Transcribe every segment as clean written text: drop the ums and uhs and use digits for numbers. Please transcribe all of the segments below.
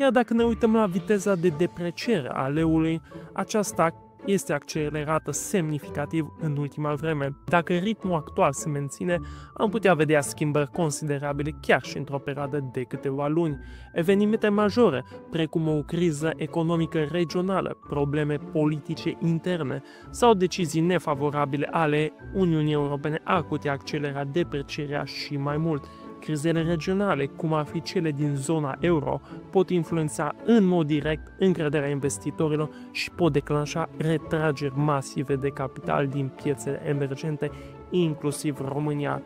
Iar dacă ne uităm la viteza de depreciere a leului, aceasta este accelerată semnificativ în ultima vreme. Dacă ritmul actual se menține, am putea vedea schimbări considerabile chiar și într-o perioadă de câteva luni. Evenimente majore, precum o criză economică regională, probleme politice interne sau decizii nefavorabile ale Uniunii Europene ar putea accelera deprecierea și mai mult. Crizele regionale, cum ar fi cele din zona euro, pot influența în mod direct încrederea investitorilor și pot declanșa retrageri masive de capital din piețele emergente, inclusiv România.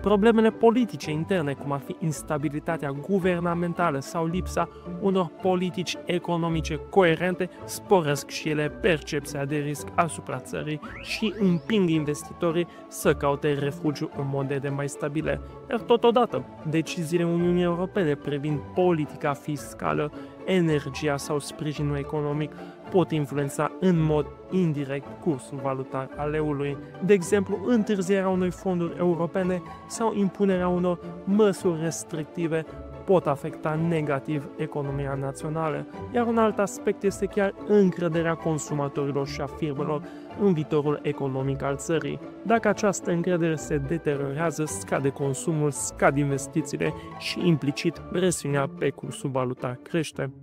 Problemele politice interne, cum ar fi instabilitatea guvernamentală sau lipsa unor politici economice coerente, sporesc și ele percepția de risc asupra țării și împing investitorii să caute refugiu în monede mai stabile. Iar totodată, deciziile Uniunii Europene privind politica fiscală, energia sau sprijinul economic pot influența în mod indirect cursul valutar al leului. De exemplu, întârzierea unor fonduri europene sau impunerea unor măsuri restrictive pot afecta negativ economia națională, iar un alt aspect este chiar încrederea consumatorilor și a firmelor în viitorul economic al țării. Dacă această încredere se deteriorează, scade consumul, scad investițiile și implicit presiunea pe cursul valutar crește.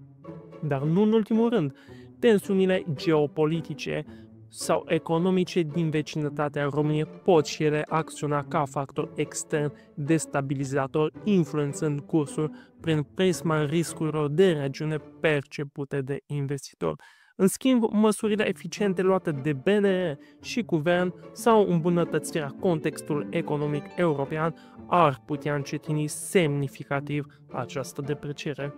Dar nu în ultimul rând, tensiunile geopolitice sau economice din vecinătatea României pot și ele acționa ca factor extern destabilizator, influențând cursul prin prisma riscurilor de regiune percepute de investitori. În schimb, măsurile eficiente luate de BNR și guvern sau îmbunătățirea contextului economic european ar putea încetini semnificativ această depreciere.